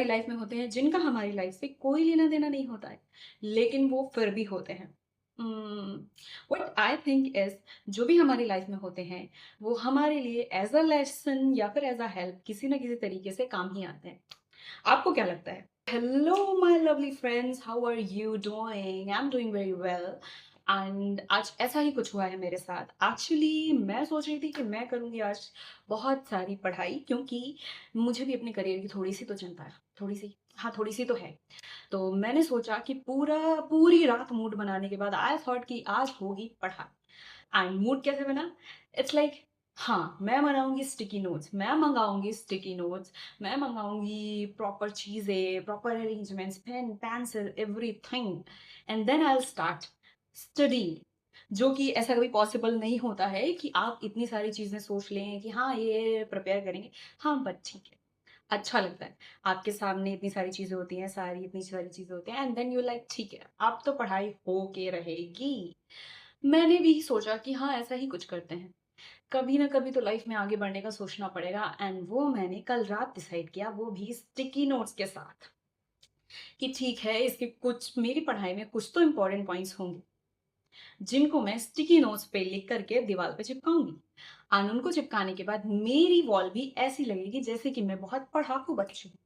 हमारी लाइफ में होते हैं जिनका हमारी लाइफ से कोई लेना देना नहीं होता है, लेकिन वो फिर भी होते हैं। व्हाट आई थिंक इज, जो भी हमारी लाइफ में होते हैं वो हमारे लिए एज अ लेसन या फिर एज अ हेल्प किसी ना किसी तरीके से काम ही आते हैं। आपको क्या लगता है? Hello my lovely friends, how are you doing? I am doing very well. And आज ऐसा ही कुछ हुआ है मेरे साथ। एक्चुअली मैं सोच रही थी कि मैं करूँगी आज बहुत सारी पढ़ाई, क्योंकि मुझे भी अपने करियर की थोड़ी सी तो चिंता है। थोड़ी सी, हाँ थोड़ी सी तो है। तो मैंने सोचा कि पूरी रात मूड बनाने के बाद आई थॉट कि आज होगी पढ़ाई। एंड मूड कैसे बना? इट्स लाइक, हाँ मैं बनाऊंगी स्टिकी नोट्स, मैं मंगाऊंगी स्टिकी नोट्स, मैं मंगाऊंगी प्रॉपर चीजें, proper arrangements, pen pencil everything, and then I will start study. जो कि ऐसा कभी पॉसिबल नहीं होता है कि आप इतनी सारी चीजें सोच लें कि हाँ ये प्रिपेयर करेंगे। हाँ बट ठीक है, अच्छा लगता है। आपके सामने इतनी सारी चीजें होती हैं, इतनी सारी चीजें होती हैं, एंड देन यू लाइक ठीक है अब तो पढ़ाई हो के रहेगी। मैंने भी सोचा कि हाँ ऐसा ही कुछ करते हैं, कभी ना कभी तो लाइफ में आगे बढ़ने का सोचना पड़ेगा। एंड वो मैंने कल रात डिसाइड किया, वो भी स्टिकी नोट्स के साथ, कि ठीक है इसके कुछ मेरी पढ़ाई में कुछ तो इंपॉर्टेंट पॉइंट्स होंगे जिनको मैं स्टिकी नोट्स पे लिख करके दीवार पे चिपकाऊंगी। और उनको चिपकाने के बाद मेरी वॉल भी ऐसी लगेगी जैसे कि मैं बहुत पढ़ाकू बच्ची हूँ।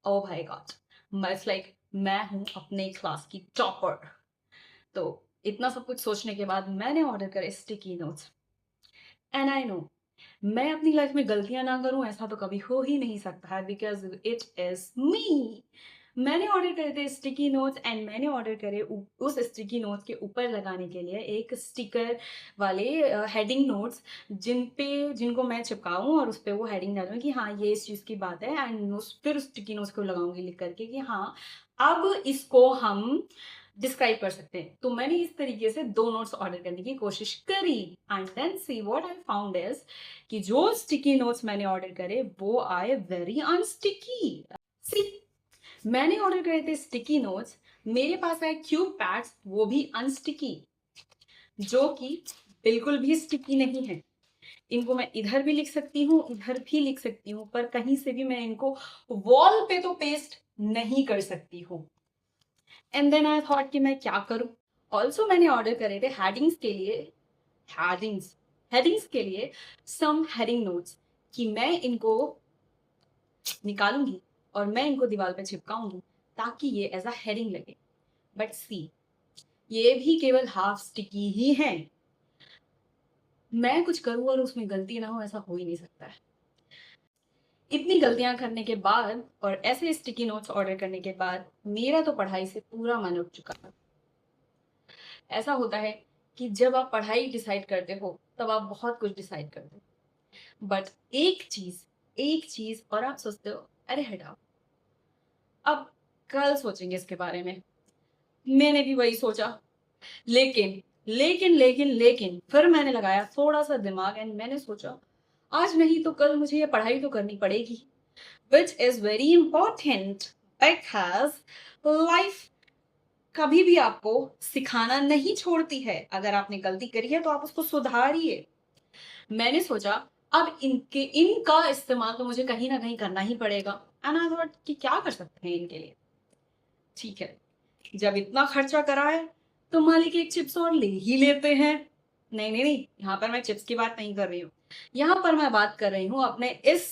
ओ भाई गॉड, इट्स लाइक मैं हूं अपने क्लास की टॉपर। तो इतना सब कुछ सोचने के बाद मैंने ऑर्डर करे sticky notes. And I know, मैं अपनी लाइफ में गलतियां ना करूं ऐसा तो कभी हो ही नहीं सकता है, बिकॉज इट इज मी। मैंने ऑर्डर करे थे स्टिकी नोट्स, एंड मैंने ऑर्डर करे उस स्टिकी नोट्स के ऊपर लगाने के लिए एक स्टिकर वाले हेडिंग नोट्स, जिनको मैं चिपकाऊं और उस पर वो हेडिंग डालूं कि हाँ ये इस चीज की बात है, एंड फिर उस स्टिकी नोट्स को लगाऊंगी लिख करके कि हाँ अब इसको हम डिस्क्राइब कर सकते हैं। तो मैंने इस तरीके से दो नोट्स ऑर्डर करने की कोशिश करी, and then see what I found is कि जो स्टिकी नोट्स मैंने ऑर्डर करे वो आए वेरी अनस्टिकी। सी, मैंने ऑर्डर करे थे स्टिकी नोट्स, मेरे पास आए क्यूब पैड्स, वो भी अनस्टिकी, जो कि बिल्कुल भी स्टिकी नहीं है। इनको मैं इधर भी लिख सकती हूँ, इधर भी लिख सकती हूँ, पर कहीं से भी मैं इनको वॉल पे तो पेस्ट नहीं कर सकती हूँ। एंड देन आई थॉट कि मैं क्या करूं। ऑल्सो मैंने ऑर्डर करे थे हेडिंग्स के लिए, हेडिंग्स हेडिंग्स के लिए सम हेडिंग नोट्स, कि मैं इनको निकालूंगी और मैं इनको दीवार पे चिपकाऊंगी ताकि ये एज अ हेडिंग लगे। बट सी, ये भी केवल हाफ स्टिकी ही है। मैं कुछ करूं और उसमें गलती ना हो, ऐसा हो ही नहीं सकता है। इतनी गलतियां करने के बाद और ऐसे स्टिकी नोट्स ऑर्डर करने के बाद मेरा तो पढ़ाई से पूरा मन उठ चुका था। ऐसा होता है कि जब आप पढ़ाई डिसाइड करते हो तब आप बहुत कुछ डिसाइड करते हो, बट एक चीज और आप सोचते हो अरे हटाओ, अब कल सोचेंगे इसके बारे में। मैंने भी वही सोचा, लेकिन लेकिन फिर मैंने लगाया थोड़ा सा दिमाग, एंड मैंने सोचा आज नहीं तो कल मुझे ये पढ़ाई तो करनी पड़ेगी, which is very important, because life कभी भी आपको सिखाना नहीं छोड़ती है। अगर आपने गलती करी है तो आप उसको सुधारिए। मैंने सोचा अब इनका इस्तेमाल तो मुझे कहीं ना कहीं करना ही पड़ेगा, एंड आई थॉट कि क्या कर सकते हैं इनके लिए। ठीक है, जब इतना खर्चा करा है तो मालिक एक चिप्स और ले ही लेते हैं। नहीं, यहाँ पर मैं चिप्स की बात नहीं कर रही हूँ, यहाँ पर मैं बात कर रही हूँ अपने इस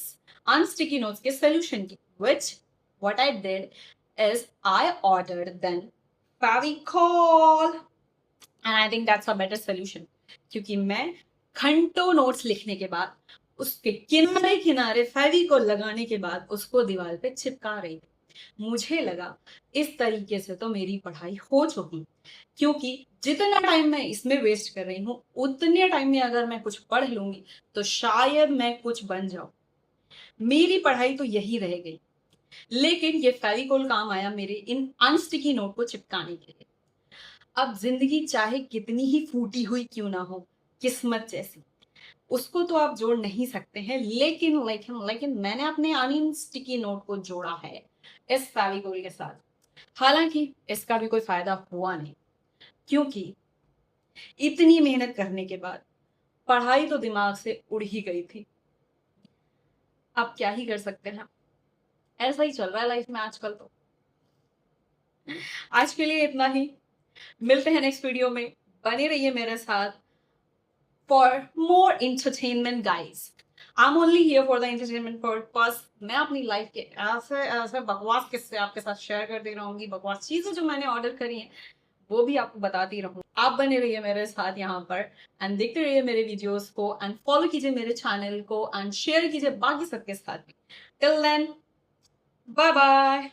अनस्टिकी नोट्स के सोल्यूशन की, which what I did is I ordered then Fevicol, and I think that's a better solution. क्योंकि मैं घंटों नोट्स लिखने के बाद उसके किनारे किनारे फेविकॉल लगाने के बाद उसको दीवार पे चिपका रही थी। मुझे लगा इस तरीके से तो मेरी पढ़ाई हो चुकी, क्योंकि जितना टाइम मैं इसमें वेस्ट कर रही हूँ उतने टाइम में अगर मैं कुछ पढ़ लूंगी तो शायद मैं कुछ बन जाऊं। मेरी पढ़ाई तो यही रह गई, लेकिन ये फेविकोल काम आया मेरे इन अनस्टिकी नोट को चिपकाने के लिए। अब जिंदगी चाहे कितनी ही फूटी हुई क्यों ना हो, किस्मत जैसी, उसको तो आप जोड़ नहीं सकते हैं, लेकिन मैंने अपने अनस्टिकी नोट को जोड़ा है इस फेविकोल के साथ। हालांकि इसका भी कोई फायदा हुआ नहीं, क्योंकि इतनी मेहनत करने के बाद पढ़ाई तो दिमाग से उड़ ही गई थी। अब क्या ही कर सकते हैं। ऐसा ही चल रहा है लाइफ में आजकल तो। आज के लिए इतना ही। मिलते हैं नेक्स्ट वीडियो में। बने रहिए मेरे साथ for more entertainment guys. I am only here for the entertainment purpose. मैं अपनी लाइफ के ऐसे ऐसे बकवास किस्से आपके साथ शेयर करती रहूंगी, बकवास चीजें जो मैंने ऑर्डर करी हैं वो भी आपको बताती रहूँ। आप बने रहिए मेरे साथ यहाँ पर एंड देखते रहिए मेरे वीडियोस को एंड फॉलो कीजिए मेरे चैनल को एंड शेयर कीजिए बाकी सबके साथ भी। Till then, bye bye.